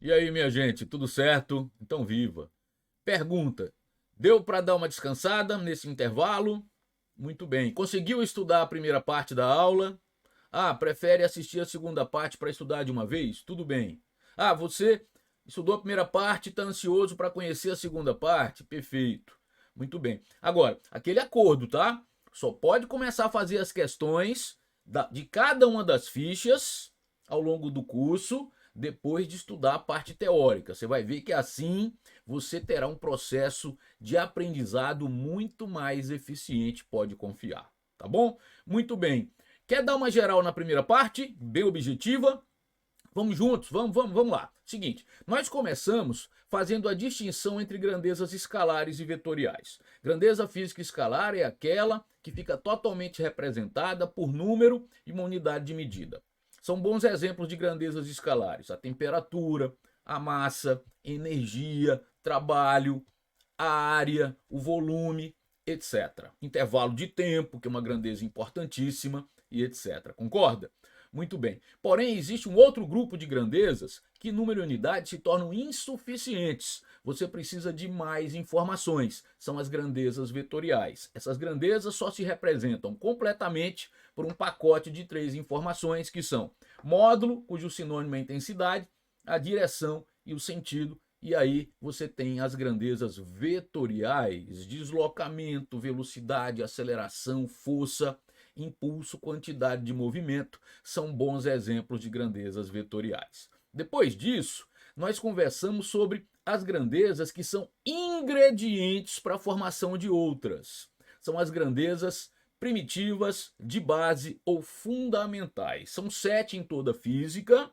E aí, minha gente, tudo certo? Então viva. Pergunta: deu para dar uma descansada nesse intervalo? Muito bem. Conseguiu estudar a primeira parte da aula? Ah, prefere assistir a segunda parte para estudar de uma vez? Tudo bem. Ah, você estudou a primeira parte e está ansioso para conhecer a segunda parte? Perfeito. Muito bem. Agora, aquele acordo, tá? Só pode começar a fazer as questões de cada uma das fichas ao longo do curso depois de estudar a parte teórica. Você vai ver que assim você terá um processo de aprendizado muito mais eficiente, pode confiar, tá bom? Muito bem. Quer dar uma geral na primeira parte, bem objetiva? Vamos juntos, vamos lá. Seguinte, nós começamos fazendo a distinção entre grandezas escalares e vetoriais. Grandeza física escalar é aquela que fica totalmente representada por número e uma unidade de medida. São bons exemplos de grandezas escalares: a temperatura, a massa, energia, trabalho, a área, o volume, etc. Intervalo de tempo, que é uma grandeza importantíssima, e etc. Concorda? Muito bem. Porém, existe um outro grupo de grandezas que número e unidade se tornam insuficientes. Você precisa de mais informações. São as grandezas vetoriais. Essas grandezas só se representam completamente por um pacote de 3 informações que são módulo, cujo sinônimo é intensidade, a direção e o sentido. E aí você tem as grandezas vetoriais: deslocamento, velocidade, aceleração, força, impulso, quantidade de movimento. São bons exemplos de grandezas vetoriais. Depois disso, nós conversamos sobre as grandezas que são ingredientes para a formação de outras. São as grandezas primitivas, de base ou fundamentais. São 7 em toda a física,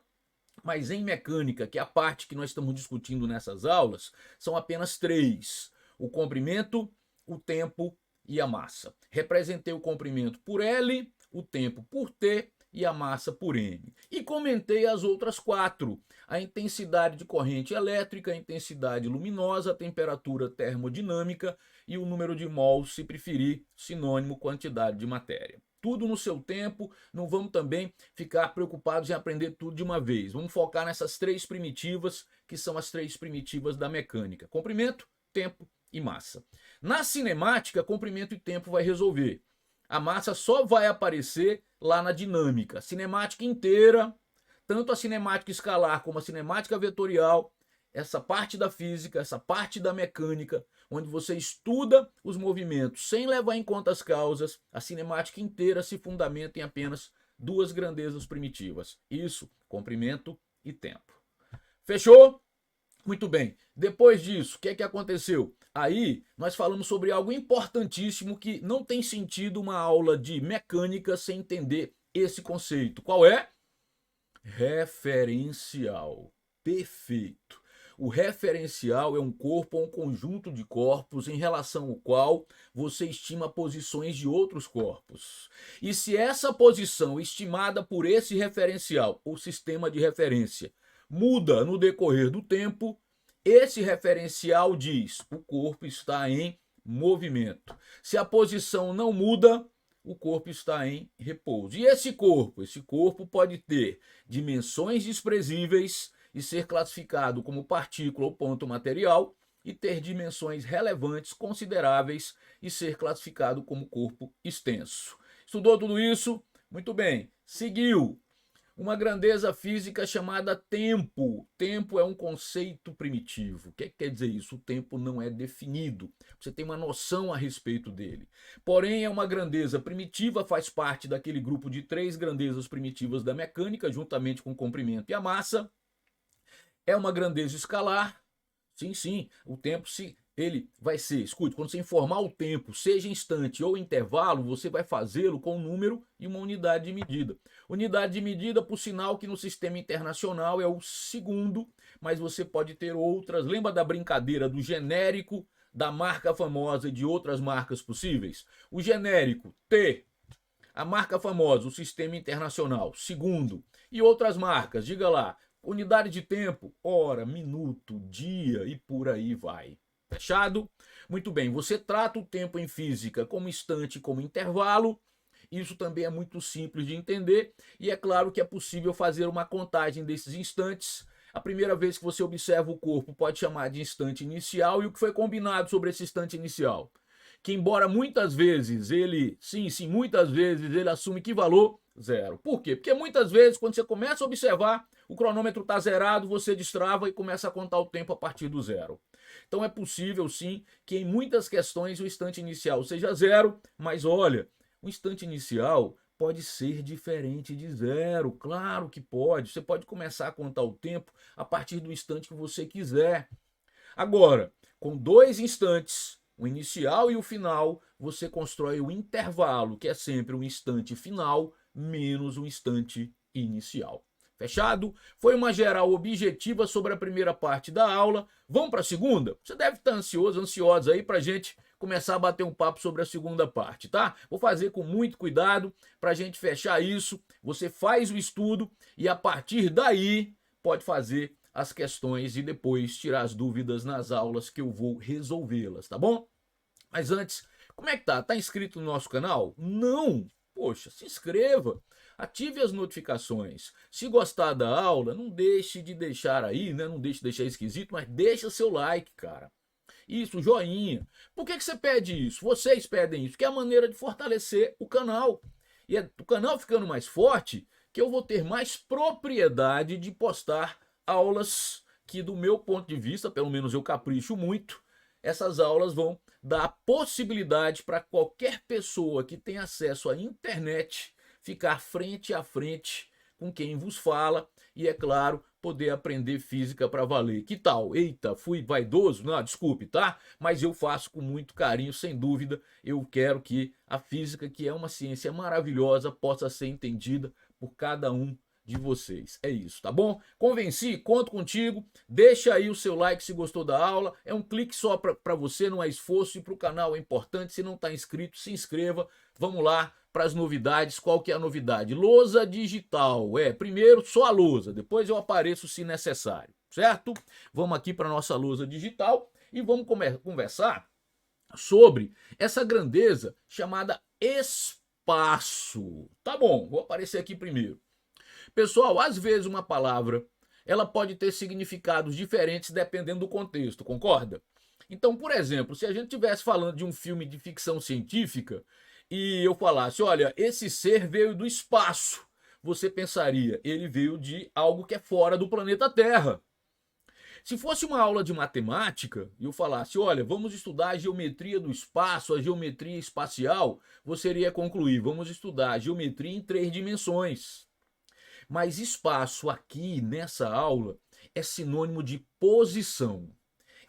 mas em mecânica, que é a parte que nós estamos discutindo nessas aulas, são apenas 3: o comprimento, o tempo e a massa. Representei o comprimento por L, o tempo por T e a massa por M. E comentei as outras 4: a intensidade de corrente elétrica, a intensidade luminosa, a temperatura termodinâmica e o número de mols, se preferir, sinônimo quantidade de matéria. Tudo no seu tempo, não vamos também ficar preocupados em aprender tudo de uma vez. Vamos focar nessas 3 primitivas, que são as 3 primitivas da mecânica: comprimento, tempo e massa. Na cinemática, comprimento e tempo vai resolver. A massa só vai aparecer lá na dinâmica. Cinemática inteira, tanto a cinemática escalar como a cinemática vetorial, essa parte da física, essa parte da mecânica, onde você estuda os movimentos sem levar em conta as causas, a cinemática inteira se fundamenta em apenas 2 grandezas primitivas. Isso, comprimento e tempo. Fechou? Muito bem. Depois disso, o que é que aconteceu? Aí nós falamos sobre algo importantíssimo que não tem sentido uma aula de mecânica sem entender esse conceito. Qual é? Referencial. Perfeito. O referencial é um corpo ou um conjunto de corpos em relação ao qual você estima posições de outros corpos. E se essa posição estimada por esse referencial, ou sistema de referência, muda no decorrer do tempo, esse referencial diz: o corpo está em movimento. Se a posição não muda, o corpo está em repouso. E esse corpo pode ter dimensões desprezíveis e ser classificado como partícula ou ponto material, e ter dimensões relevantes, consideráveis, e ser classificado como corpo extenso. Estudou tudo isso? Muito bem. Seguiu uma grandeza física chamada tempo. Tempo é um conceito primitivo. O que quer dizer isso? O tempo não é definido. Você tem uma noção a respeito dele. Porém, é uma grandeza primitiva, faz parte daquele grupo de 3 grandezas primitivas da mecânica, juntamente com o comprimento e a massa. É uma grandeza escalar. Sim, o tempo ele vai ser, escute, quando você informar o tempo, seja instante ou intervalo, você vai fazê-lo com um número e uma unidade de medida. Unidade de medida, por sinal, que no sistema internacional é o segundo, mas você pode ter outras. Lembra da brincadeira do genérico, da marca famosa e de outras marcas possíveis? O genérico, T. A marca famosa, o sistema internacional, segundo. E outras marcas, diga lá. Unidade de tempo, hora, minuto, dia e por aí vai. Fechado? Muito bem, você trata o tempo em física como instante, como intervalo. Isso também é muito simples de entender, e é claro que é possível fazer uma contagem desses instantes A primeira vez que você observa o corpo pode chamar de instante inicial, e o que foi combinado sobre esse instante inicial? Que embora muitas vezes ele, muitas vezes ele assume que valor? Zero. Por quê? Porque muitas vezes quando você começa a observar, o cronômetro está zerado, você destrava e começa a contar o tempo a partir do zero. Então é possível sim que em muitas questões o instante inicial seja zero, mas olha, o instante inicial pode ser diferente de zero, claro que pode. Você pode começar a contar o tempo a partir do instante que você quiser. Agora, com dois instantes, o inicial e o final, você constrói o intervalo, que é sempre um instante final menos um instante inicial. Fechado? Foi uma geral objetiva sobre a primeira parte da aula. Vamos para a segunda? Você deve estar ansiosa aí para a gente começar a bater um papo sobre a segunda parte, tá? Vou fazer com muito cuidado para a gente fechar isso. Você faz o estudo e a partir daí pode fazer as questões e depois tirar as dúvidas nas aulas que eu vou resolvê-las, tá bom? Mas antes, como é que tá? Tá inscrito no nosso canal? Não! Poxa, se inscreva, ative as notificações. Se gostar da aula, não deixe de deixar aí, né? Não deixe de deixar esquisito, mas deixa seu like, cara. Isso, joinha. Por que você pede isso? Vocês pedem isso, que é a maneira de fortalecer o canal. E é o canal ficando mais forte que eu vou ter mais propriedade de postar aulas que, do meu ponto de vista, pelo menos eu capricho muito, essas aulas vão dar a possibilidade para qualquer pessoa que tem acesso à internet ficar frente a frente com quem vos fala e, é claro, poder aprender física para valer. Que tal? Eita, fui vaidoso? Não, desculpe, tá? Mas eu faço com muito carinho, sem dúvida. Eu quero que a física, que é uma ciência maravilhosa, possa ser entendida por cada um de vocês. É isso, tá bom? Convenci? Conto contigo. Deixa aí o seu like se gostou da aula. É um clique só para você, não é esforço, e para o canal é importante. Se não está inscrito, se inscreva. Vamos lá para as novidades. Qual que é a novidade? Lousa digital. Primeiro só a lousa, depois eu apareço se necessário, certo? Vamos aqui para nossa lousa digital e vamos conversar sobre essa grandeza chamada espaço. Tá bom, vou aparecer aqui primeiro. Pessoal, às vezes uma palavra ela pode ter significados diferentes dependendo do contexto, concorda? Então, por exemplo, se a gente estivesse falando de um filme de ficção científica e eu falasse, olha, esse ser veio do espaço, você pensaria, ele veio de algo que é fora do planeta Terra. Se fosse uma aula de matemática e eu falasse, olha, vamos estudar a geometria do espaço, a geometria espacial, você iria concluir, vamos estudar a geometria em 3 dimensões. Mas espaço aqui nessa aula é sinônimo de posição.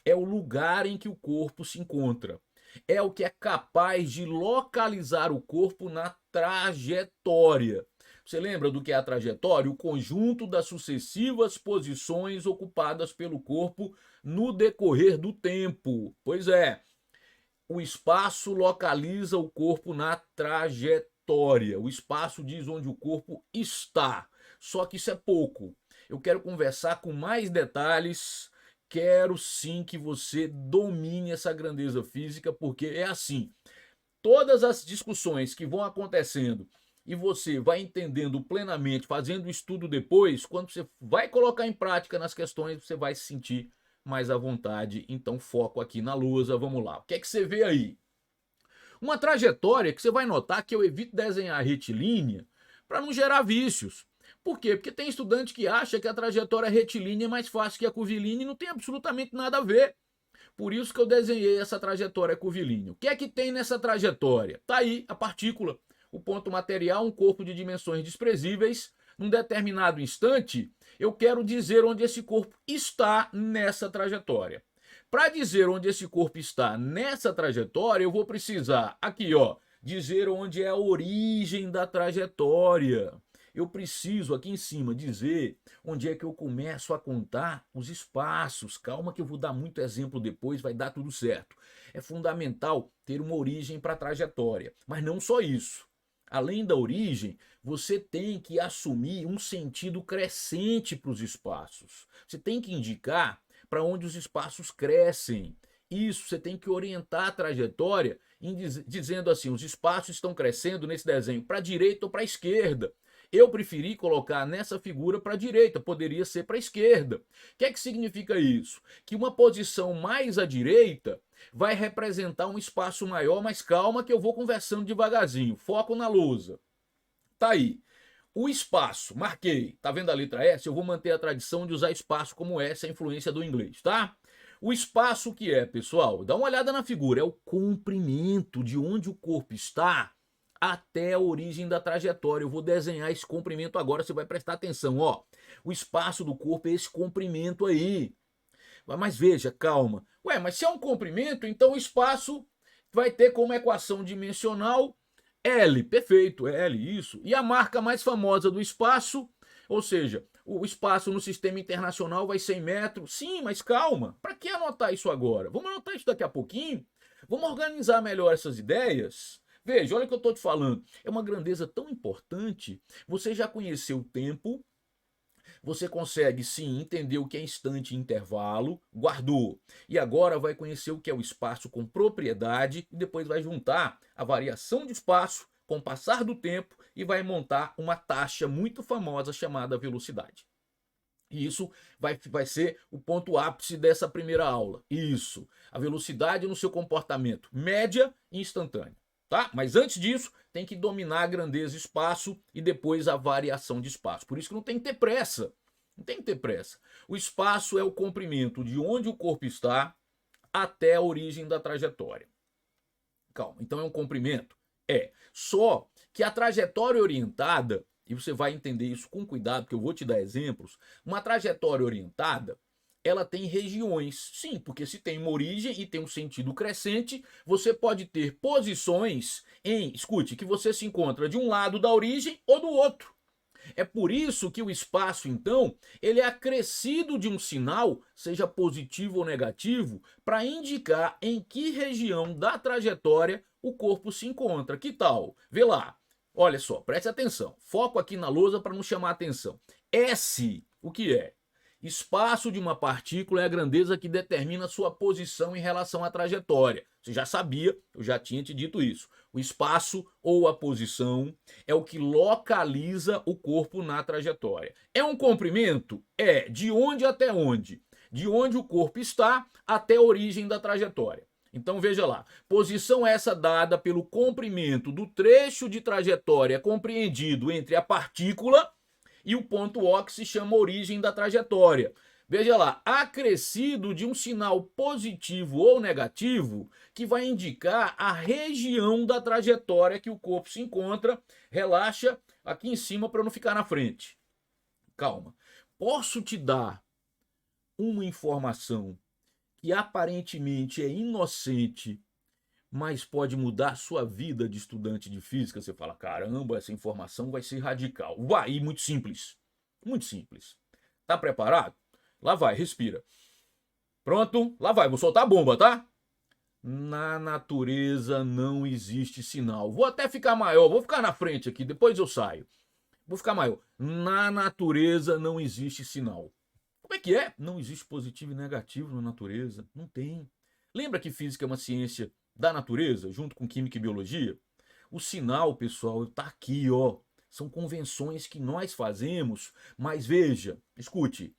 É o lugar em que o corpo se encontra. É o que é capaz de localizar o corpo na trajetória. Você lembra do que é a trajetória? O conjunto das sucessivas posições ocupadas pelo corpo no decorrer do tempo. Pois é, o espaço localiza o corpo na trajetória. O espaço diz onde o corpo está. Só que isso é pouco. Eu quero conversar com mais detalhes. Quero sim que você domine essa grandeza física, porque é assim. Todas as discussões que vão acontecendo e você vai entendendo plenamente, fazendo o estudo depois, quando você vai colocar em prática nas questões, você vai se sentir mais à vontade. Então foco aqui na lousa, vamos lá. O que é que você vê aí? Uma trajetória que você vai notar que eu evito desenhar retilínea para não gerar vícios. Por quê? Porque tem estudante que acha que a trajetória retilínea é mais fácil que a curvilínea e não tem absolutamente nada a ver. Por isso que eu desenhei essa trajetória curvilínea. O que é que tem nessa trajetória? Tá aí a partícula, o ponto material, um corpo de dimensões desprezíveis. Num determinado instante, eu quero dizer onde esse corpo está nessa trajetória. Para dizer onde esse corpo está nessa trajetória, eu vou precisar, aqui ó, dizer onde é a origem da trajetória. Eu preciso aqui em cima dizer onde é que eu começo a contar os espaços. Calma que eu vou dar muito exemplo depois, vai dar tudo certo. É fundamental ter uma origem para a trajetória, mas não só isso. Além da origem, você tem que assumir um sentido crescente para os espaços. Você tem que indicar para onde os espaços crescem. Isso, você tem que orientar a trajetória dizendo assim, os espaços estão crescendo nesse desenho para a direita ou para a esquerda. Eu preferi colocar nessa figura para a direita, poderia ser para a esquerda. O que é que significa isso? Que uma posição mais à direita vai representar um espaço maior, mas calma que eu vou conversando devagarzinho. Foco na lousa. Tá aí. O espaço, marquei. Tá vendo a letra S? Eu vou manter a tradição de usar espaço como S, a influência do inglês, tá? O espaço que é, pessoal? Dá uma olhada na figura. É o comprimento de onde o corpo está até a origem da trajetória. Eu vou desenhar esse comprimento agora, você vai prestar atenção, ó. O espaço do corpo é esse comprimento aí. Mas veja, calma. Ué, mas se é um comprimento, então o espaço vai ter como equação dimensional L. Perfeito, L, isso. E a marca mais famosa do espaço, ou seja, o espaço no sistema internacional vai ser em metros. Sim, mas calma. Para que anotar isso agora? Vamos anotar isso daqui a pouquinho? Vamos organizar melhor essas ideias? Veja, olha o que eu estou te falando. É uma grandeza tão importante. Você já conheceu o tempo, você consegue sim entender o que é instante e intervalo, guardou. E agora vai conhecer o que é o espaço com propriedade e depois vai juntar a variação de espaço com o passar do tempo e vai montar uma taxa muito famosa chamada velocidade. E isso vai ser o ponto ápice dessa primeira aula. Isso, a velocidade no seu comportamento média e instantânea. Tá? Mas antes disso, tem que dominar a grandeza e espaço e depois a variação de espaço. Por isso que não tem que ter pressa. Não tem que ter pressa. O espaço é o comprimento de onde o corpo está até a origem da trajetória. Calma, então é um comprimento? É. Só que a trajetória orientada, e você vai entender isso com cuidado, porque eu vou te dar exemplos, uma trajetória orientada, ela tem regiões. Sim, porque se tem uma origem e tem um sentido crescente, você pode ter posições escute, que você se encontra de um lado da origem ou do outro. É por isso que o espaço, então, ele é acrescido de um sinal, seja positivo ou negativo, para indicar em que região da trajetória o corpo se encontra. Que tal? Vê lá. Olha só, preste atenção. Foco aqui na lousa para não chamar atenção. S, o que é? Espaço de uma partícula é a grandeza que determina sua posição em relação à trajetória. Você já sabia, eu já tinha te dito isso. O espaço ou a posição é o que localiza o corpo na trajetória. É um comprimento? É. De onde até onde? De onde o corpo está até a origem da trajetória. Então veja lá, posição essa dada pelo comprimento do trecho de trajetória compreendido entre a partícula e o ponto O, que se chama origem da trajetória. Veja lá, acrescido de um sinal positivo ou negativo que vai indicar a região da trajetória que o corpo se encontra. Relaxa aqui em cima para não ficar na frente. Calma. Posso te dar uma informação que aparentemente é inocente, mas pode mudar a sua vida de estudante de física? Você fala, caramba, essa informação vai ser radical. Vai, muito simples. Muito simples. Tá preparado? Lá vai, respira. Pronto? Lá vai, vou soltar a bomba, tá? Na natureza não existe sinal. Vou até ficar maior, vou ficar na frente aqui, depois eu saio. Vou ficar maior. Na natureza não existe sinal. Como é que é? Não existe positivo e negativo na natureza. Não tem. Lembra que física é uma ciência da natureza, junto com química e biologia? O sinal, pessoal, está aqui, ó. São convenções que nós fazemos, mas veja, escute,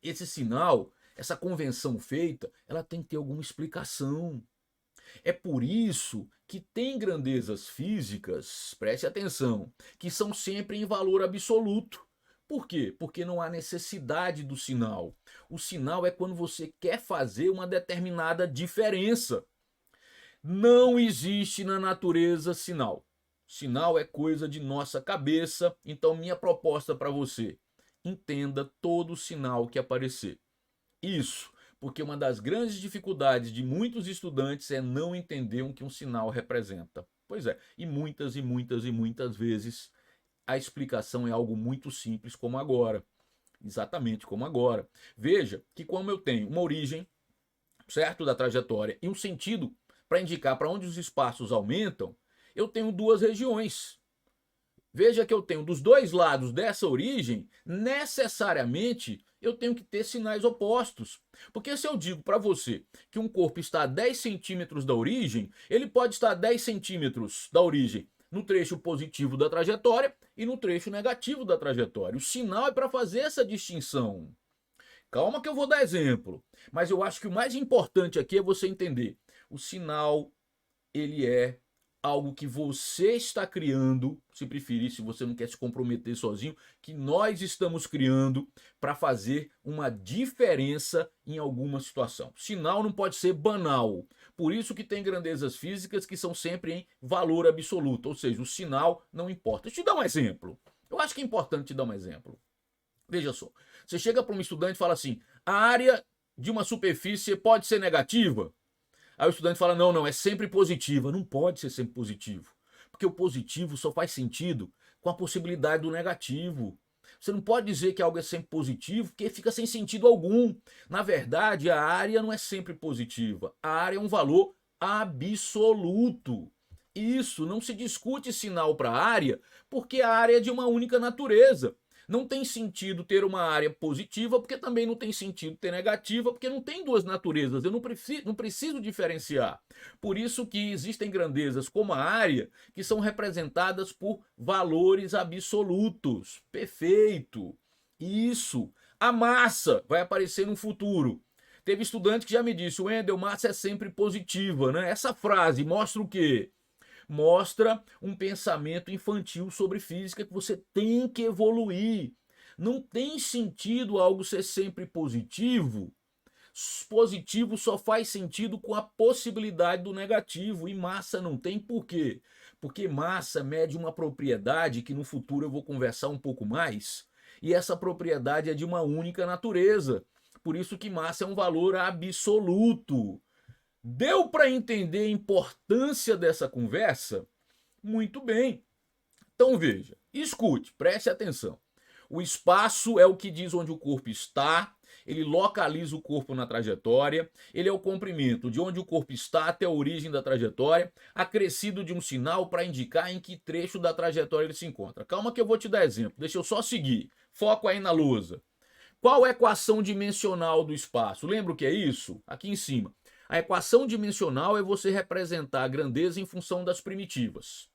esse sinal, essa convenção feita, ela tem que ter alguma explicação. É por isso que tem grandezas físicas, preste atenção, que são sempre em valor absoluto. Por quê? Porque não há necessidade do sinal. O sinal é quando você quer fazer uma determinada diferença. Não existe na natureza sinal. Sinal é coisa de nossa cabeça. Então, minha proposta para você: entenda todo sinal que aparecer. Isso, porque uma das grandes dificuldades de muitos estudantes é não entender o que um sinal representa. Pois é, e muitas vezes a explicação é algo muito simples, como agora. Exatamente como agora. Veja que como eu tenho uma origem, certo, da trajetória e um sentido para indicar para onde os espaços aumentam, eu tenho duas regiões. Veja que eu tenho dos dois lados dessa origem, necessariamente eu tenho que ter sinais opostos. Porque se eu digo para você que um corpo está a 10 centímetros da origem, ele pode estar a 10 centímetros da origem no trecho positivo da trajetória e no trecho negativo da trajetória. O sinal é para fazer essa distinção. Calma que eu vou dar exemplo, mas eu acho que o mais importante aqui é você entender. O sinal, ele é algo que você está criando, se preferir, se você não quer se comprometer sozinho, que nós estamos criando para fazer uma diferença em alguma situação. Sinal não pode ser banal. Por isso que tem grandezas físicas que são sempre em valor absoluto, ou seja, o sinal não importa. Deixa eu te dar um exemplo. Eu acho que é importante te dar um exemplo. Veja só, você chega para um estudante e fala assim, a área de uma superfície pode ser negativa? Aí o estudante fala, não, é sempre positiva. Não pode ser sempre positivo, porque o positivo só faz sentido com a possibilidade do negativo. Você não pode dizer que algo é sempre positivo, porque fica sem sentido algum. Na verdade, a área não é sempre positiva. A área é um valor absoluto. Isso, não se discute sinal para a área, porque a área é de uma única natureza. Não tem sentido ter uma área positiva, porque também não tem sentido ter negativa, porque não tem duas naturezas. Eu não preciso diferenciar. Por isso que existem grandezas como a área, que são representadas por valores absolutos. Perfeito. Isso. A massa vai aparecer no futuro. Teve estudante que já me disse, Wendel, massa é sempre positiva, né? Essa frase mostra o quê? Mostra um pensamento infantil sobre física que você tem que evoluir. Não tem sentido algo ser sempre positivo. Positivo só faz sentido com a possibilidade do negativo, e massa não tem. Por quê? Porque massa mede uma propriedade que no futuro eu vou conversar um pouco mais, e essa propriedade é de uma única natureza. Por isso que massa é um valor absoluto. Deu para entender a importância dessa conversa? Muito bem. Então veja, escute, preste atenção. O espaço é o que diz onde o corpo está, ele localiza o corpo na trajetória, ele é o comprimento de onde o corpo está até a origem da trajetória, acrescido de um sinal para indicar em que trecho da trajetória ele se encontra. Calma que eu vou te dar exemplo, deixa eu só seguir. Foco aí na lousa. Qual é a equação dimensional do espaço? Lembra o que é isso? Aqui em cima. A equação dimensional é você representar a grandeza em função das primitivas.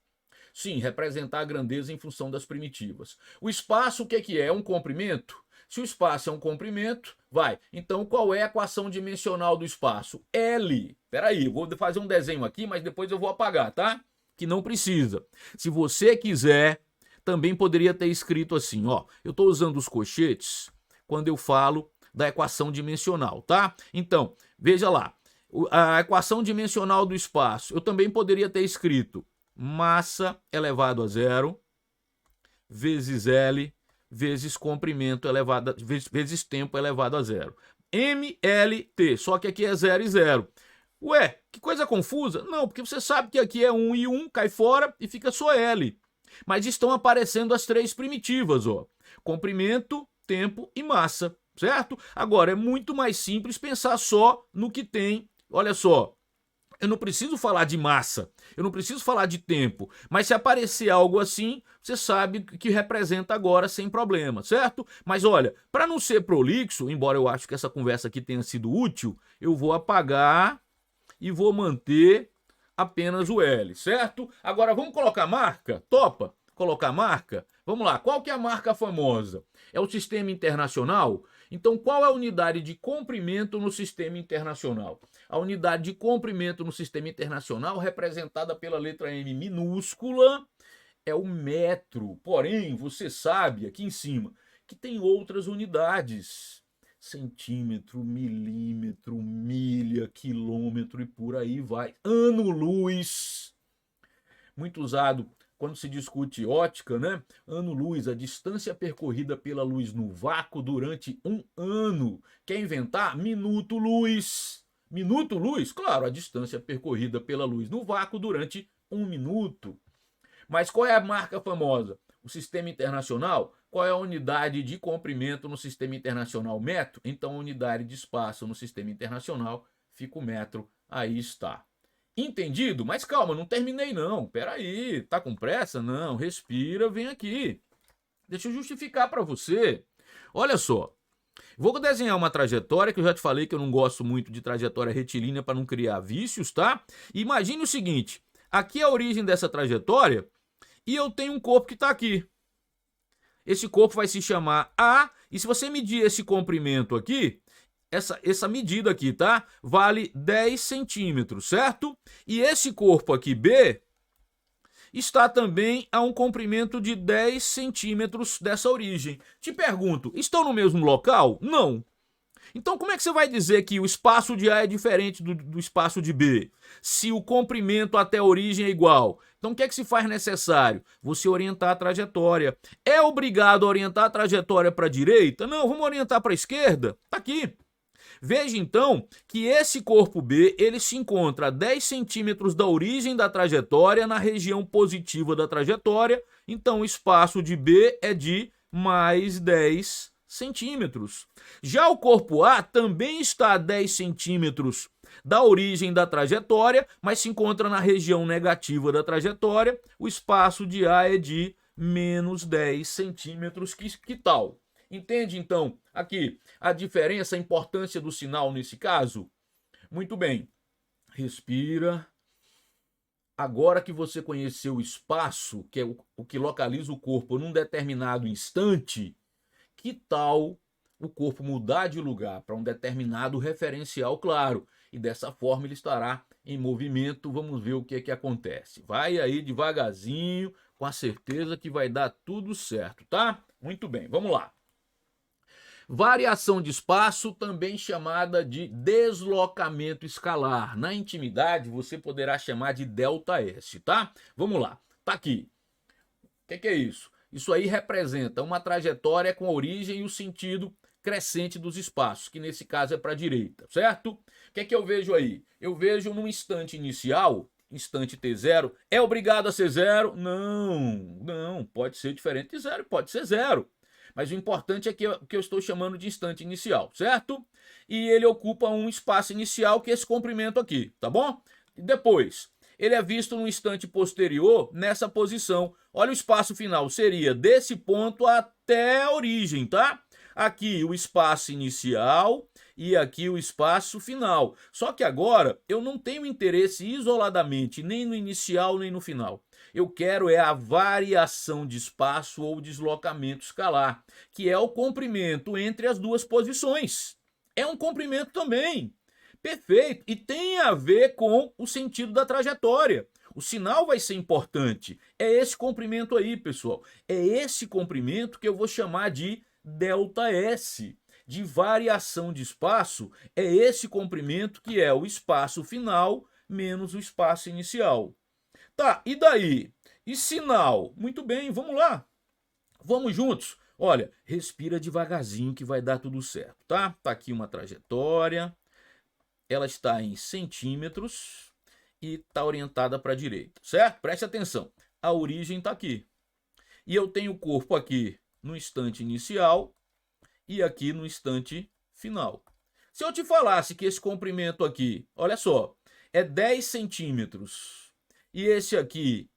Sim, representar a grandeza em função das primitivas. O espaço, o que é? É um comprimento? Se o espaço é um comprimento, vai. Então, qual é a equação dimensional do espaço? L. Peraí, vou fazer um desenho aqui, mas depois eu vou apagar, tá? Que não precisa. Se você quiser, também poderia ter escrito assim, ó. Eu estou usando os colchetes quando eu falo da equação dimensional, tá? Então, veja lá. A equação dimensional do espaço, eu também poderia ter escrito massa elevado a zero vezes L vezes comprimento elevado vezes tempo elevado a zero. MLT, só que aqui é 0 e 0. Ué, que coisa confusa? Não, porque você sabe que aqui é 1 e 1, cai fora e fica só L. Mas estão aparecendo as três primitivas, ó. Comprimento, tempo e massa, certo? Agora, é muito mais simples pensar só no que tem. Olha só, eu não preciso falar de massa, eu não preciso falar de tempo, mas se aparecer algo assim, você sabe que representa agora sem problema, certo? Mas olha, para não ser prolixo, embora eu acho que essa conversa aqui tenha sido útil, eu vou apagar e vou manter apenas o L, certo? Agora vamos colocar marca? Topa? Colocar marca? Vamos lá, qual que é a marca famosa? É o Sistema Internacional? Então, qual é a unidade de comprimento no Sistema Internacional? A unidade de comprimento no Sistema Internacional, representada pela letra M minúscula, é o metro. Porém, você sabe, aqui em cima, que tem outras unidades. Centímetro, milímetro, milha, quilômetro e por aí vai. Ano-luz. Muito usado quando se discute ótica, né? Ano-luz, a distância percorrida pela luz no vácuo durante um ano. Quer inventar? Minuto-luz. Minuto-luz? Claro, a distância percorrida pela luz no vácuo durante um minuto. Mas qual é a marca famosa? O Sistema Internacional? Qual é a unidade de comprimento no Sistema Internacional? Metro? Então, a unidade de espaço no Sistema Internacional fica o metro. Aí está. Entendido? Mas calma, não terminei não. Peraí, tá com pressa? Não, respira, vem aqui. Deixa eu justificar para você. Olha só, vou desenhar uma trajetória, que eu já te falei que eu não gosto muito de trajetória retilínea para não criar vícios, tá? Imagine o seguinte, aqui é a origem dessa trajetória e eu tenho um corpo que está aqui. Esse corpo vai se chamar A, e se você medir esse comprimento aqui, essa medida aqui, tá? Vale 10 centímetros, certo? E esse corpo aqui, B, está também a um comprimento de 10 centímetros dessa origem. Te pergunto, estão no mesmo local? Não. Então, como é que você vai dizer que o espaço de A é diferente do espaço de B? Se o comprimento até a origem é igual. Então, o que é que se faz necessário? Você orientar a trajetória. É obrigado a orientar a trajetória para a direita? Não, vamos orientar para a esquerda? Está aqui. Veja, então, que esse corpo B ele se encontra a 10 centímetros da origem da trajetória, na região positiva da trajetória. Então, o espaço de B é de mais 10 centímetros. Já o corpo A também está a 10 centímetros da origem da trajetória, mas se encontra na região negativa da trajetória. O espaço de A é de menos 10 centímetros. Que tal? Entende, então, aqui a diferença, a importância do sinal nesse caso? Muito bem. Respira. Agora que você conheceu o espaço, que é o que localiza o corpo num determinado instante, que tal o corpo mudar de lugar para um determinado referencial claro? E dessa forma ele estará em movimento. Vamos ver o que é que acontece. Vai aí devagarzinho, com a certeza que vai dar tudo certo, tá? Muito bem, vamos lá. Variação de espaço, também chamada de deslocamento escalar. Na intimidade, você poderá chamar de ΔS, tá? Vamos lá, tá aqui. O que é isso? Isso aí representa uma trajetória com a origem e o sentido crescente dos espaços, que nesse caso é para a direita, certo? O que é que eu vejo aí? Eu vejo num instante inicial, instante T0, é obrigado a ser zero? Não, pode ser diferente de zero, pode ser zero. Mas o importante é que eu estou chamando de instante inicial, certo? E ele ocupa um espaço inicial, que é esse comprimento aqui, tá bom? E depois, ele é visto no instante posterior nessa posição. Olha, o espaço final seria desse ponto até a origem, tá? Aqui o espaço inicial e aqui o espaço final. Só que agora eu não tenho interesse isoladamente nem no inicial nem no final. Eu quero é a variação de espaço ou deslocamento escalar, que é o comprimento entre as duas posições. É um comprimento também. Perfeito. E tem a ver com o sentido da trajetória. O sinal vai ser importante. É esse comprimento aí, pessoal. É esse comprimento que eu vou chamar de ΔS. De variação de espaço, é esse comprimento que é o espaço final menos o espaço inicial. Tá, e daí? E sinal? Muito bem, vamos lá. Vamos juntos. Olha, respira devagarzinho que vai dar tudo certo, tá? Tá aqui uma trajetória. Ela está em centímetros e está orientada para a direita, certo? Preste atenção. A origem está aqui. E eu tenho o corpo aqui no instante inicial e aqui no instante final. Se eu te falasse que esse comprimento aqui, olha só, é 10 centímetros e esse aqui,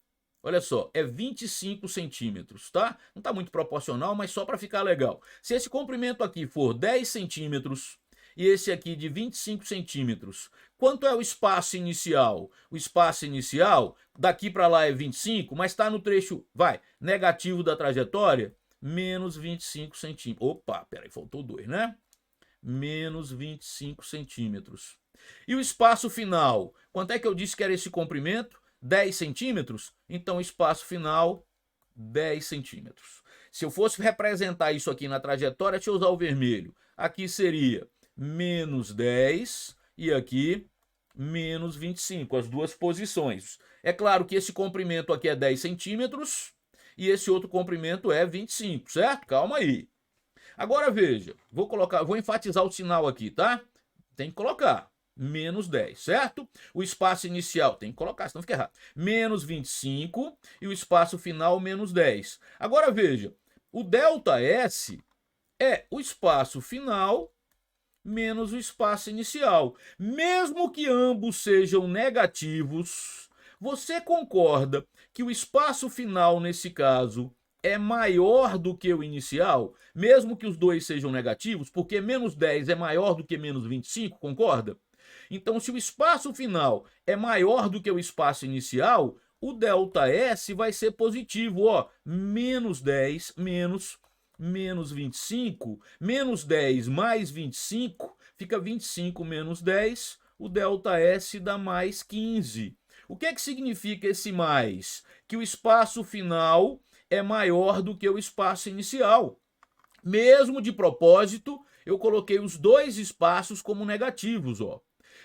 olha só, é 25 centímetros, tá? Não está muito proporcional, mas só para ficar legal. Se esse comprimento aqui for 10 centímetros e esse aqui de 25 centímetros, quanto é o espaço inicial? O espaço inicial, daqui para lá é 25, mas está no trecho, negativo da trajetória, menos 25 centímetros. Opa, peraí, faltou 2, né? Menos 25 centímetros. E o espaço final? Quanto é que eu disse que era esse comprimento? 10 centímetros? Então, o espaço final, 10 centímetros. Se eu fosse representar isso aqui na trajetória, deixa eu usar o vermelho. Aqui seria menos 10 e aqui menos 25, as duas posições. É claro que esse comprimento aqui é 10 centímetros e esse outro comprimento é 25, certo? Calma aí. Agora veja, vou enfatizar o sinal aqui, tá? Tem que colocar menos 10, certo? O espaço inicial, tem que colocar, senão fica errado. Menos 25 e o espaço final menos 10. Agora veja, o ΔS é o espaço final menos o espaço inicial. Mesmo que ambos sejam negativos, você concorda que o espaço final, nesse caso, é maior do que o inicial, mesmo que os dois sejam negativos, porque menos 10 é maior do que menos 25, concorda? Então, se o espaço final é maior do que o espaço inicial, o ΔS vai ser positivo, ó, menos 10 menos 25, menos 10 mais 25, fica 25 menos 10, o ΔS dá mais 15. O que é que significa esse mais? Que o espaço final é maior do que o espaço inicial. Mesmo de propósito, eu coloquei os dois espaços como negativos, ó.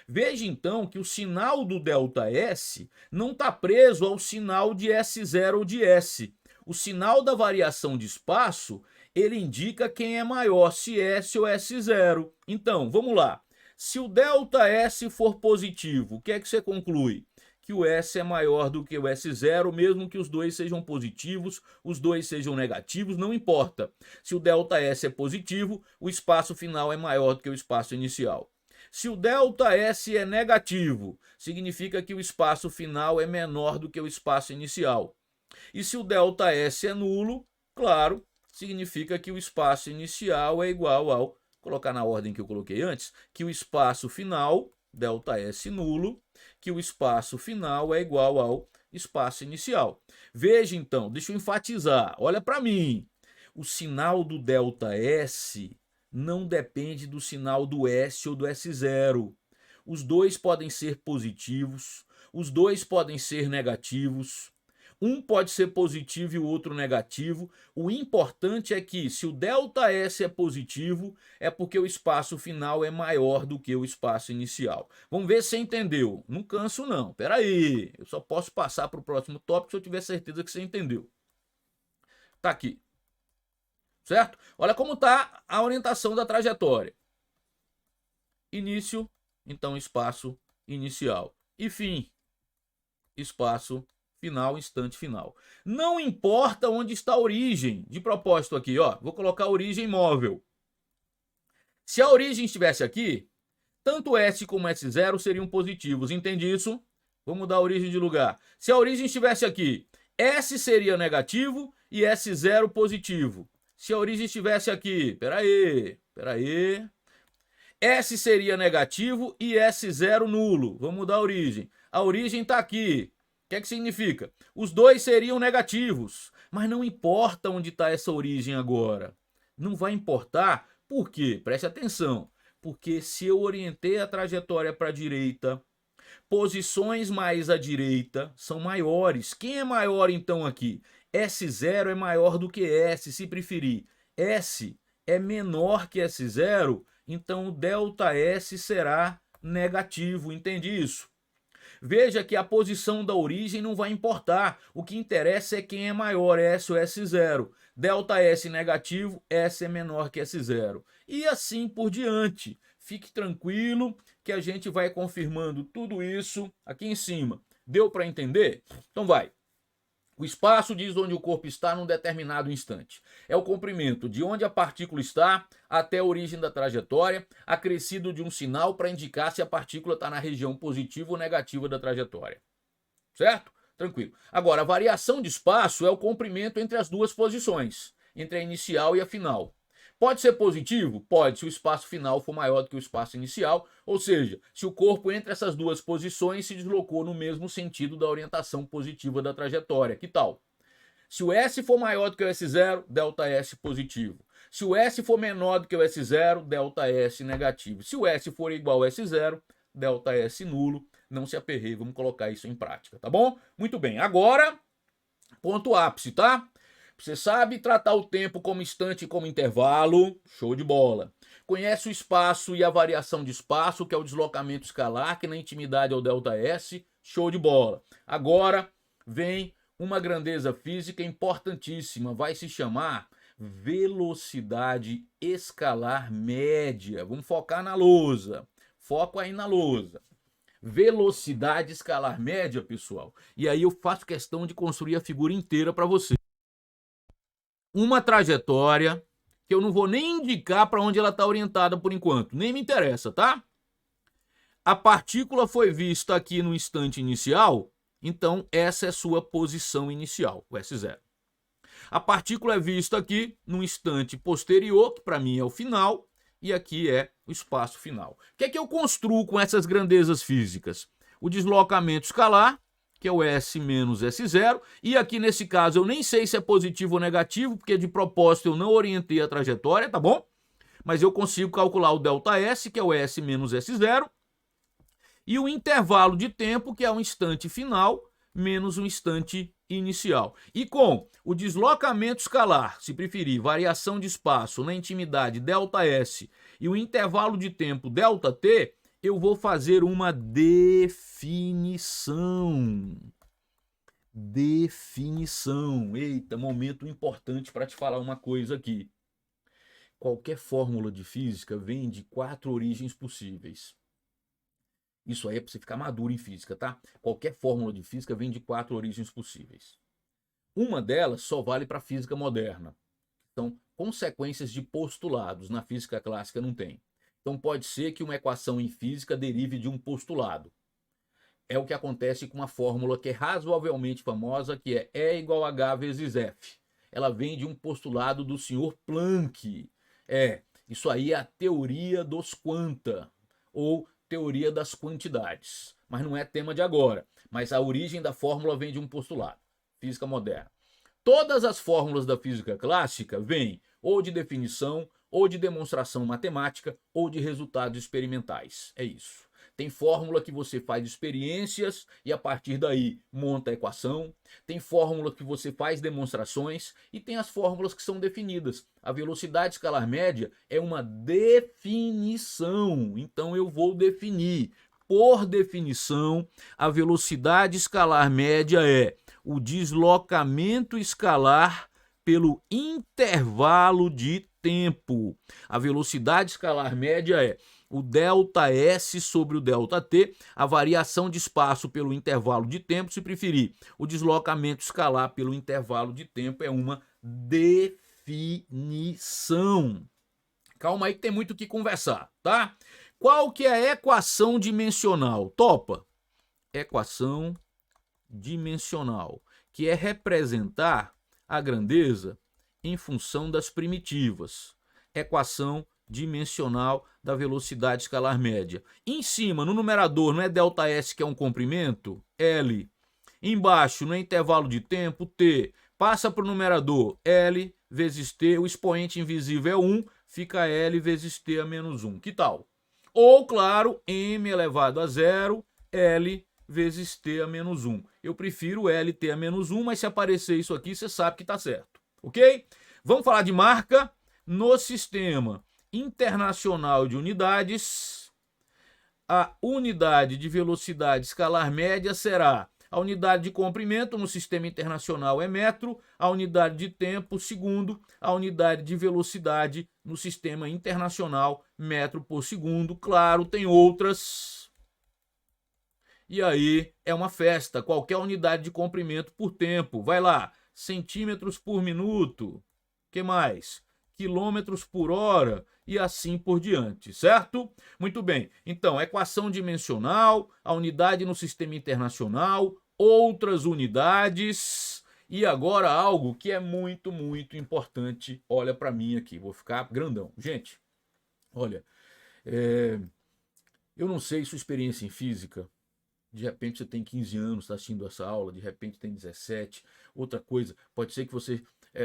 Veja então que o sinal do ΔS não está preso ao sinal de S0 ou de S. O sinal da variação de espaço, ele indica quem é maior, se S ou S0. Então, vamos lá. Se o ΔS for positivo, o que é que você conclui? Que o S é maior do que o S0, mesmo que os dois sejam positivos, os dois sejam negativos, não importa. Se o ΔS é positivo, o espaço final é maior do que o espaço inicial. Se o ΔS é negativo, significa que o espaço final é menor do que o espaço inicial. E se o ΔS é nulo, claro, significa que o espaço inicial é igual ao, colocar na ordem que eu coloquei antes, que o espaço final, ΔS nulo, que o espaço final é igual ao espaço inicial. Veja então, deixa eu enfatizar, olha para mim, o sinal do ΔS não depende do sinal do S ou do S0. Os dois podem ser positivos, os dois podem ser negativos. Um pode ser positivo e o outro negativo. O importante é que se o ΔS é positivo, é porque o espaço final é maior do que o espaço inicial. Vamos ver se você entendeu. Não canso não, peraí. Eu só posso passar para o próximo tópico se eu tiver certeza que você entendeu. Tá aqui. Certo? Olha como está a orientação da trajetória. Início, então espaço inicial. E fim, espaço final, instante final. Não importa onde está a origem. De propósito aqui, ó, vou colocar a origem móvel. Se a origem estivesse aqui, tanto S como S0 seriam positivos. Entende isso? Vamos mudar a origem de lugar. Se a origem estivesse aqui, S seria negativo e S0 positivo. Se a origem estivesse aqui, peraí, S seria negativo e S0 nulo. Vamos mudar a origem. A origem está aqui. O que é que significa? Os dois seriam negativos. Mas não importa onde está essa origem agora. Não vai importar. Por quê? Preste atenção. Porque se eu orientei a trajetória para a direita, posições mais à direita são maiores. Quem é maior então aqui? S0 é maior do que S, se preferir. S é menor que S0, então o ΔS será negativo. Entende isso? Veja que a posição da origem não vai importar. O que interessa é quem é maior, S ou S0. ΔS negativo, S é menor que S0. E assim por diante. Fique tranquilo que a gente vai confirmando tudo isso aqui em cima. Deu para entender? Então vai. O espaço diz onde o corpo está num determinado instante. É o comprimento de onde a partícula está até a origem da trajetória, acrescido de um sinal para indicar se a partícula está na região positiva ou negativa da trajetória. Certo? Tranquilo. Agora, a variação de espaço é o comprimento entre as duas posições, entre a inicial e a final. Pode ser positivo? Pode, se o espaço final for maior do que o espaço inicial, ou seja, se o corpo entre essas duas posições se deslocou no mesmo sentido da orientação positiva da trajetória. Que tal? Se o S for maior do que o S0, ΔS positivo. Se o S for menor do que o S0, ΔS negativo. Se o S for igual ao S0, ΔS nulo. Não se aperreie, vamos colocar isso em prática, tá bom? Muito bem, agora, ponto ápice, tá? Você sabe tratar o tempo como instante e como intervalo? Show de bola. Conhece o espaço e a variação de espaço, que é o deslocamento escalar, que na intimidade é o ΔS? Show de bola. Agora vem uma grandeza física importantíssima, vai se chamar velocidade escalar média. Vamos focar na lousa. Foco aí na lousa. Velocidade escalar média, pessoal. E aí eu faço questão de construir a figura inteira para você. Uma trajetória que eu não vou nem indicar para onde ela está orientada por enquanto, nem me interessa, tá? A partícula foi vista aqui no instante inicial, então essa é sua posição inicial, o S0. A partícula é vista aqui no instante posterior, que para mim é o final, e aqui é o espaço final. O que é que eu construo com essas grandezas físicas? O deslocamento escalar, que é o S menos S0, e aqui nesse caso eu nem sei se é positivo ou negativo, porque de propósito eu não orientei a trajetória, tá bom? Mas eu consigo calcular o ΔS, que é o S menos S0, e o intervalo de tempo, que é o instante final, menos o instante inicial. E com o deslocamento escalar, se preferir, variação de espaço na intimidade ΔS e o intervalo de tempo ΔT, eu vou fazer uma definição. Definição. Eita, momento importante para te falar uma coisa aqui. Qualquer fórmula de física vem de 4 origens possíveis. Isso aí é para você ficar maduro em física, tá? Qualquer fórmula de física vem de 4 origens possíveis. Uma delas só vale para a física moderna. Então, consequências de postulados na física clássica não tem. Então, pode ser que uma equação em física derive de um postulado. É o que acontece com uma fórmula que é razoavelmente famosa, que é E igual a H vezes F. Ela vem de um postulado do senhor Planck. Isso aí é a teoria dos quanta, ou teoria das quantidades. Mas não é tema de agora. Mas a origem da fórmula vem de um postulado. Física moderna. Todas as fórmulas da física clássica vêm ou de definição, ou de demonstração matemática, ou de resultados experimentais. É isso. Tem fórmula que você faz experiências e a partir daí monta a equação. Tem fórmula que você faz demonstrações e tem as fórmulas que são definidas. A velocidade escalar média é uma definição. Então eu vou definir. Por definição, a velocidade escalar média é o deslocamento escalar pelo intervalo de tempo. A velocidade escalar média é o ΔS sobre o ΔT, a variação de espaço pelo intervalo de tempo, se preferir. O deslocamento escalar pelo intervalo de tempo é uma definição. Calma aí que tem muito o que conversar, tá? Qual que é a equação dimensional? Topa? Equação dimensional, que é representar a grandeza em função das primitivas. Equação dimensional da velocidade escalar média. Em cima, no numerador, não é ΔS que é um comprimento? L. Embaixo, no intervalo de tempo, T. Passa para o numerador, L vezes T. O expoente invisível é 1, fica L vezes T a menos 1. Que tal? Ou, claro, M elevado a 0, L vezes T a menos 1. Eu prefiro LT a menos 1, mas se aparecer isso aqui, você sabe que está certo. Ok? Vamos falar de marca. No sistema internacional de unidades, a unidade de velocidade escalar média será a unidade de comprimento no sistema internacional é metro, a unidade de tempo, segundo, a unidade de velocidade no sistema internacional, metro por segundo. Claro, tem outras. E aí é uma festa, qualquer unidade de comprimento por tempo. Vai lá, centímetros por minuto. Que mais? Quilômetros por hora e assim por diante, certo? Muito bem, então, equação dimensional, a unidade no sistema internacional, outras unidades e agora algo que é muito, muito importante. Olha para mim aqui, vou ficar grandão. Gente, olha, eu não sei sua experiência em física, de repente você tem 15 anos, está assistindo essa aula, de repente tem 17, outra coisa, pode ser que você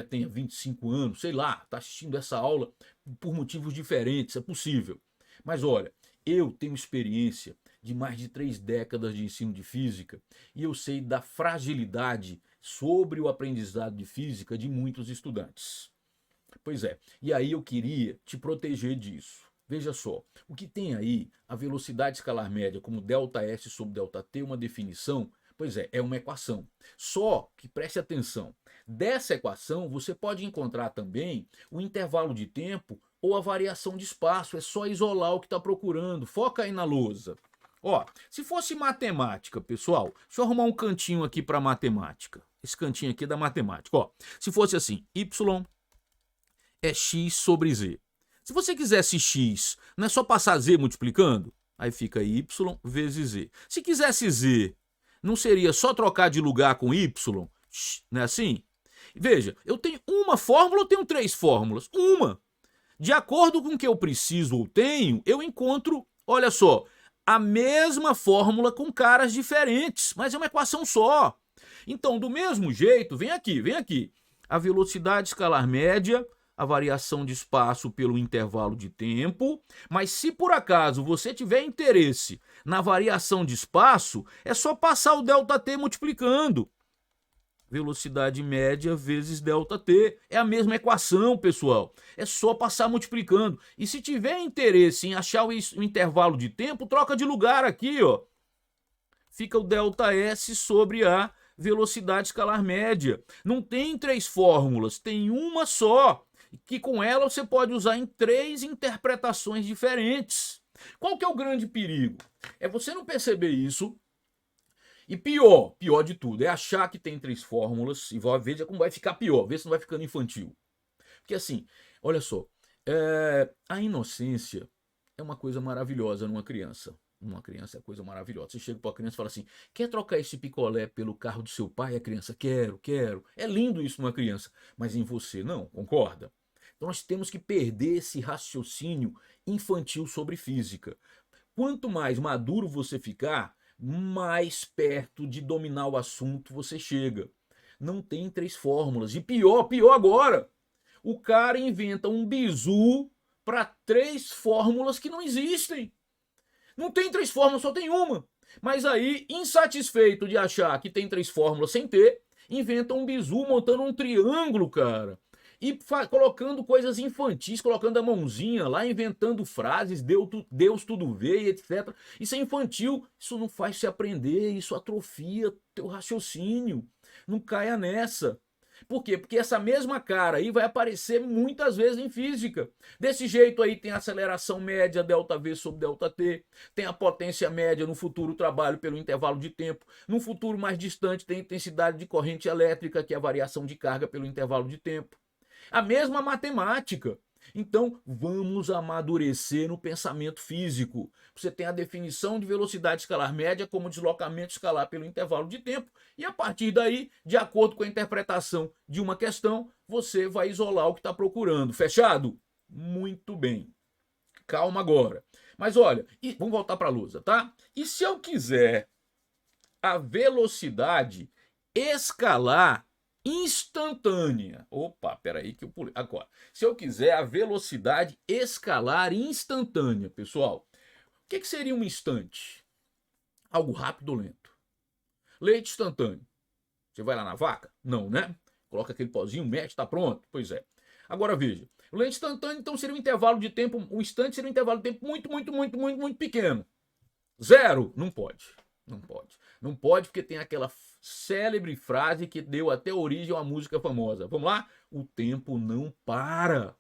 tenha 25 anos, sei lá, está assistindo essa aula por motivos diferentes, é possível. Mas olha, eu tenho experiência de mais de 3 décadas de ensino de física e eu sei da fragilidade sobre o aprendizado de física de muitos estudantes. Pois é, e aí eu queria te proteger disso. Veja só, o que tem aí, a velocidade escalar média como ΔS sobre ΔT, uma definição, pois é uma equação. Só que preste atenção, dessa equação você pode encontrar também o intervalo de tempo ou a variação de espaço, é só isolar o que está procurando, foca aí na lousa. Ó, se fosse matemática, pessoal, deixa eu arrumar um cantinho aqui para matemática. Esse cantinho aqui é da matemática, ó. Se fosse assim, y é x sobre z. Se você quisesse x, não é só passar z multiplicando? Aí fica y vezes z. Se quisesse z, não seria só trocar de lugar com y? Não é assim? Veja, eu tenho uma fórmula ou tenho 3 fórmulas? Uma. De acordo com o que eu preciso ou tenho, eu encontro, olha só, a mesma fórmula com caras diferentes, mas é uma equação só. Então, do mesmo jeito, vem aqui. A velocidade escalar média, a variação de espaço pelo intervalo de tempo, mas se por acaso você tiver interesse na variação de espaço, é só passar o ΔT multiplicando. Velocidade média vezes ΔT. É a mesma equação, pessoal. É só passar multiplicando. E se tiver interesse em achar o intervalo de tempo, troca de lugar aqui, ó. Fica o ΔS sobre a velocidade escalar média. Não tem 3 fórmulas, tem uma só, que com ela você pode usar em 3 interpretações diferentes. Qual que é o grande perigo? É você não perceber isso. E pior de tudo, é achar que tem 3 fórmulas e veja como vai ficar pior, vê se não vai ficando infantil. Porque assim, olha só, a inocência é uma coisa maravilhosa numa criança. Uma criança é coisa maravilhosa. Você chega para a criança e fala assim, quer trocar esse picolé pelo carro do seu pai? A criança, quero. É lindo isso numa criança, mas em você não, concorda? Então nós temos que perder esse raciocínio infantil sobre física. Quanto mais maduro você ficar, mais perto de dominar o assunto você chega. Não tem 3 fórmulas. E pior agora. O cara inventa um bizu para 3 fórmulas que não existem. Não tem 3 fórmulas, só tem uma. Mas aí, insatisfeito de achar que tem 3 fórmulas sem ter, inventa um bizu montando um triângulo, cara. E colocando coisas infantis, colocando a mãozinha lá, inventando frases, Deus tudo vê e etc. Isso é infantil, isso não faz você aprender, isso atrofia teu raciocínio. Não caia nessa. Por quê? Porque essa mesma cara aí vai aparecer muitas vezes em física. Desse jeito aí tem a aceleração média ΔV sobre ΔT, tem a potência média no futuro trabalho pelo intervalo de tempo, no futuro mais distante tem a intensidade de corrente elétrica, que é a variação de carga pelo intervalo de tempo. A mesma matemática. Então, vamos amadurecer no pensamento físico. Você tem a definição de velocidade escalar média como deslocamento escalar pelo intervalo de tempo, e a partir daí, de acordo com a interpretação de uma questão, você vai isolar o que está procurando. Fechado? Muito bem. Calma agora. Mas olha, vamos voltar para a lousa, tá? E se eu quiser a velocidade escalar instantânea. Opa, peraí que eu pulei. Agora, se eu quiser a velocidade escalar instantânea, pessoal, o que seria um instante? Algo rápido ou lento? Leite instantâneo. Você vai lá na vaca? Não, né? Coloca aquele pozinho, mete, tá pronto? Pois é. Agora veja, o leite instantâneo então seria um intervalo de tempo, um instante seria um intervalo de tempo muito pequeno. 0? Não pode. Não pode. Não pode porque tem aquela célebre frase que deu até origem a uma música famosa. Vamos lá? O tempo não para.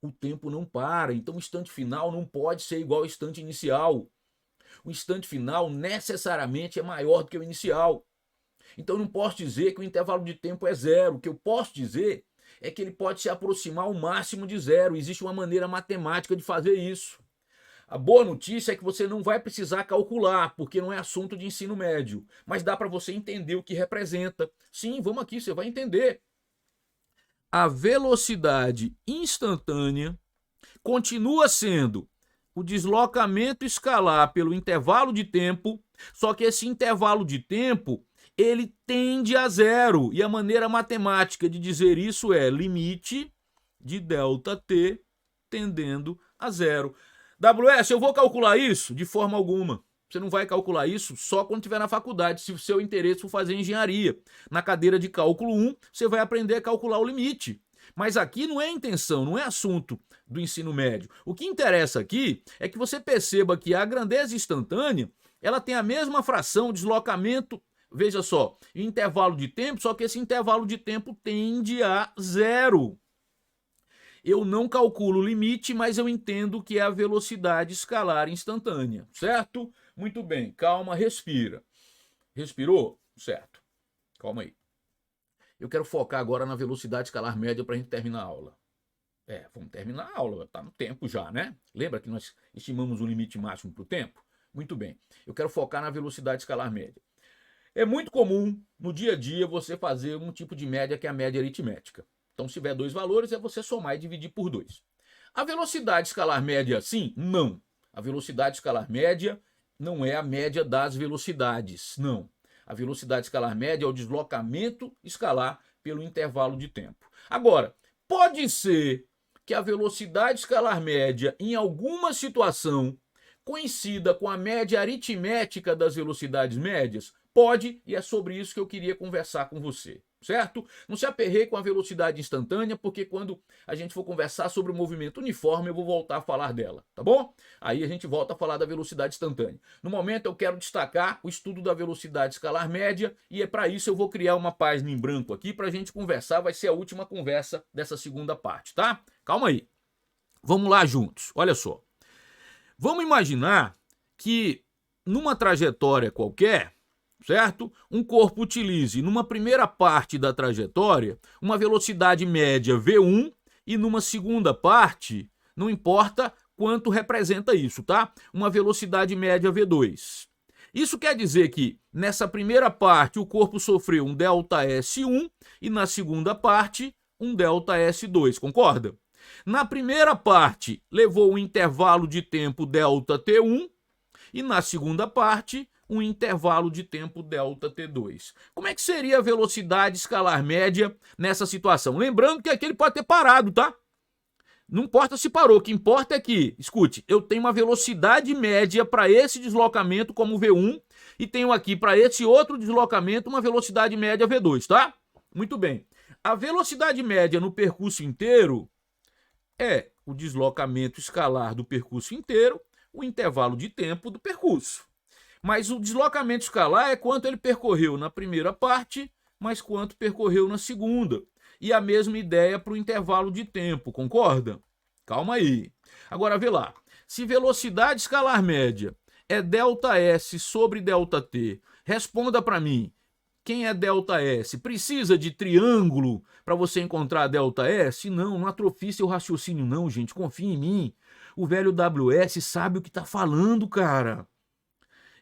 O tempo não para. Então o instante final não pode ser igual ao instante inicial. O instante final necessariamente é maior do que o inicial. Então eu não posso dizer que o intervalo de tempo é 0. O que eu posso dizer é que ele pode se aproximar ao máximo de 0. Existe uma maneira matemática de fazer isso. A boa notícia é que você não vai precisar calcular, porque não é assunto de ensino médio. Mas dá para você entender o que representa. Sim, vamos aqui, você vai entender. A velocidade instantânea continua sendo o deslocamento escalar pelo intervalo de tempo, só que esse intervalo de tempo, ele tende a 0. E a maneira matemática de dizer isso é limite de ΔT tendendo a 0. WS, eu vou calcular isso? De forma alguma. Você não vai calcular isso só quando estiver na faculdade, se o seu interesse for fazer engenharia. Na cadeira de cálculo 1, você vai aprender a calcular o limite. Mas aqui não é intenção, não é assunto do ensino médio. O que interessa aqui é que você perceba que a grandeza instantânea, ela tem a mesma fração, deslocamento, veja só, intervalo de tempo, só que esse intervalo de tempo tende a 0. Eu não calculo o limite, mas eu entendo que é a velocidade escalar instantânea, certo? Muito bem, calma, respira. Respirou? Certo. Calma aí. Eu quero focar agora na velocidade escalar média para a gente terminar a aula. Vamos terminar a aula, está no tempo já, né? Lembra que nós estimamos o limite máximo para o tempo? Muito bem. Eu quero focar na velocidade escalar média. É muito comum no dia a dia você fazer um tipo de média que é a média aritmética. Então, se tiver 2 valores, é você somar e dividir por 2. A velocidade escalar média, sim? Não. A velocidade escalar média não é a média das velocidades, não. A velocidade escalar média é o deslocamento escalar pelo intervalo de tempo. Agora, pode ser que a velocidade escalar média, em alguma situação, coincida com a média aritmética das velocidades médias? Pode, e é sobre isso que eu queria conversar com você, certo? Não se aperreie com a velocidade instantânea, porque quando a gente for conversar sobre o movimento uniforme, eu vou voltar a falar dela, tá bom? Aí a gente volta a falar da velocidade instantânea. No momento eu quero destacar o estudo da velocidade escalar média, e é para isso eu vou criar uma página em branco aqui para a gente conversar, vai ser a última conversa dessa segunda parte, tá? Calma aí. Vamos lá juntos, olha só. Vamos imaginar que numa trajetória qualquer, certo? Um corpo utilize numa primeira parte da trajetória uma velocidade média v1 e numa segunda parte, não importa quanto representa isso, tá? Uma velocidade média v2. Isso quer dizer que nessa primeira parte o corpo sofreu um ΔS1 e na segunda parte um ΔS2, concorda? Na primeira parte levou um intervalo de tempo ΔT1 e na segunda parte um intervalo de tempo ΔT2. Como é que seria a velocidade escalar média nessa situação? Lembrando que aqui ele pode ter parado, tá? Não importa se parou, o que importa é que, escute, eu tenho uma velocidade média para esse deslocamento como V1 e tenho aqui para esse outro deslocamento uma velocidade média V2, tá? Muito bem. A velocidade média no percurso inteiro é o deslocamento escalar do percurso inteiro, o intervalo de tempo do percurso. Mas o deslocamento escalar é quanto ele percorreu na primeira parte, mais quanto percorreu na segunda. E a mesma ideia para o intervalo de tempo, concorda? Calma aí. Agora vê lá. Se velocidade escalar média é ΔS sobre ΔT, responda para mim. Quem é ΔS? Precisa de triângulo para você encontrar ΔS? Não atrofie seu raciocínio não, gente. Confia em mim. O velho WS sabe o que está falando, cara.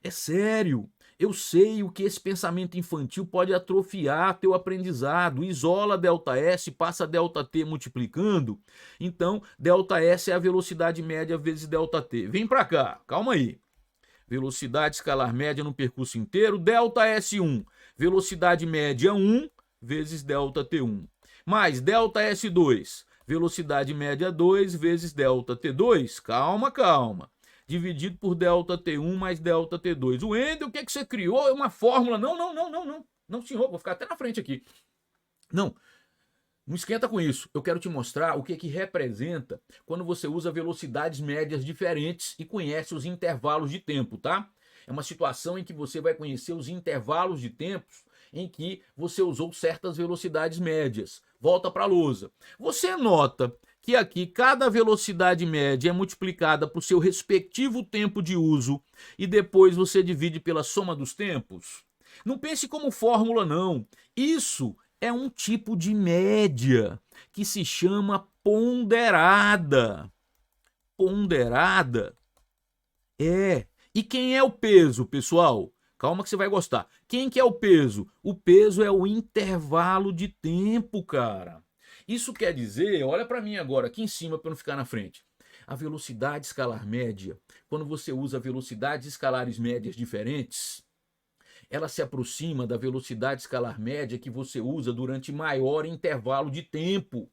É sério, eu sei o que esse pensamento infantil pode atrofiar teu aprendizado. Isola ΔS, passa ΔT multiplicando. Então, ΔS é a velocidade média vezes ΔT. Vem para cá, calma aí. Velocidade escalar média no percurso inteiro, ΔS1. Velocidade média 1 vezes ΔT1. Mais ΔS2. Velocidade média 2 vezes ΔT2. Calma. Dividido por ΔT1 mais ΔT2. O Wendel, o que você criou? É uma fórmula. Não, senhor, vou ficar até na frente aqui. Não esquenta com isso. Eu quero te mostrar o que representa quando você usa velocidades médias diferentes e conhece os intervalos de tempo, tá? É uma situação em que você vai conhecer os intervalos de tempos em que você usou certas velocidades médias. Volta para a lousa. Você nota que aqui cada velocidade média é multiplicada por seu respectivo tempo de uso e depois você divide pela soma dos tempos? Não pense como fórmula, não. Isso é um tipo de média que se chama ponderada. Ponderada é. E quem é o peso, pessoal? Calma que você vai gostar. Quem que é o peso? O peso é o intervalo de tempo, cara. Isso quer dizer, olha para mim agora, aqui em cima para não ficar na frente. A velocidade escalar média, quando você usa velocidades escalares médias diferentes, ela se aproxima da velocidade escalar média que você usa durante maior intervalo de tempo.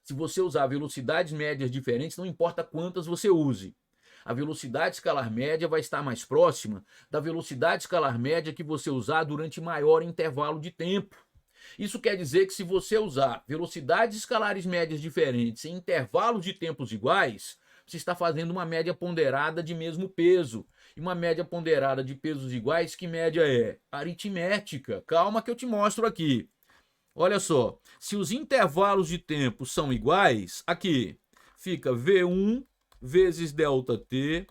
Se você usar velocidades médias diferentes, não importa quantas você use. A velocidade escalar média vai estar mais próxima da velocidade escalar média que você usar durante maior intervalo de tempo. Isso quer dizer que se você usar velocidades escalares médias diferentes em intervalos de tempos iguais, você está fazendo uma média ponderada de mesmo peso. E uma média ponderada de pesos iguais, que média é? Aritmética. Calma que eu te mostro aqui. Olha só, se os intervalos de tempo são iguais, aqui fica V1 vezes ΔT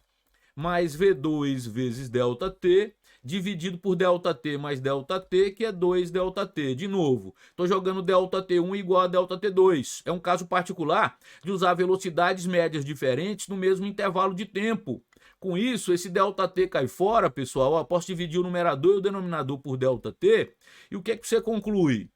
mais V2 vezes ΔT dividido por ΔT mais ΔT, que é 2ΔT. De novo, estou jogando ΔT1 igual a ΔT2. É um caso particular de usar velocidades médias diferentes no mesmo intervalo de tempo. Com isso, esse ΔT cai fora, pessoal. Eu posso dividir o numerador e o denominador por ΔT. E o que você conclui?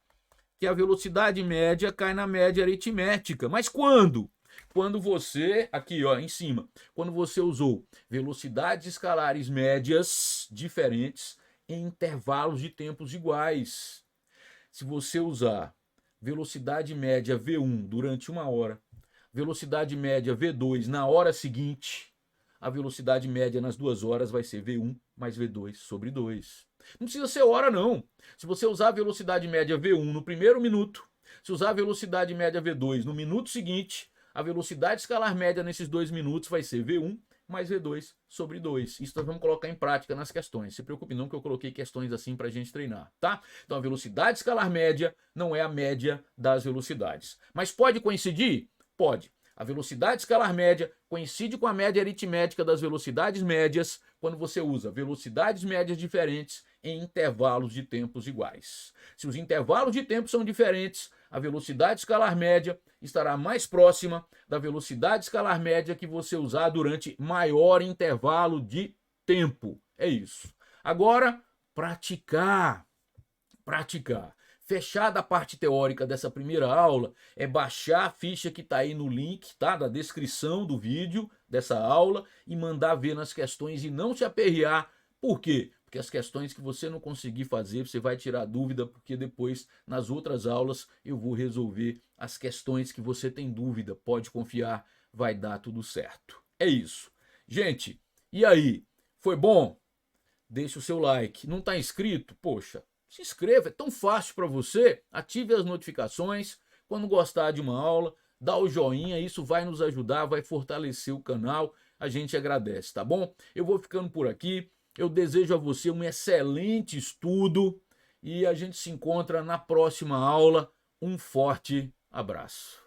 Que a velocidade média cai na média aritmética. Mas quando? quando você, aqui ó, em cima, quando você usou velocidades escalares médias diferentes em intervalos de tempos iguais. Se você usar velocidade média V1 durante 1 hora, velocidade média V2 na hora seguinte, a velocidade média nas 2 horas vai ser V1 mais V2 sobre 2. Não precisa ser hora não. Se você usar a velocidade média V1 no primeiro minuto, se usar a velocidade média V2 no minuto seguinte, a velocidade escalar média nesses 2 minutos vai ser V1 mais V2 sobre 2. Isso nós vamos colocar em prática nas questões. Se preocupe não que eu coloquei questões assim para a gente treinar, tá? Então a velocidade escalar média não é a média das velocidades. Mas pode coincidir? Pode. A velocidade escalar média coincide com a média aritmética das velocidades médias quando você usa velocidades médias diferentes em intervalos de tempos iguais. Se os intervalos de tempo são diferentes, a velocidade escalar média estará mais próxima da velocidade escalar média que você usar durante maior intervalo de tempo. É isso. Agora, praticar. Praticar. Fechada a parte teórica dessa primeira aula, é baixar a ficha que está aí no link, tá? Da descrição do vídeo dessa aula e mandar ver nas questões e não se aperrear. Por quê? Porque as questões que você não conseguir fazer, você vai tirar dúvida, porque depois, nas outras aulas, eu vou resolver as questões que você tem dúvida. Pode confiar, vai dar tudo certo. É isso. Gente, e aí? Foi bom? Deixa o seu like. Não está inscrito? Poxa, se inscreva, é tão fácil para você. Ative as notificações. Quando gostar de uma aula, dá o joinha, isso vai nos ajudar, vai fortalecer o canal. A gente agradece, tá bom? Eu vou ficando por aqui. Eu desejo a você um excelente estudo e a gente se encontra na próxima aula. Um forte abraço.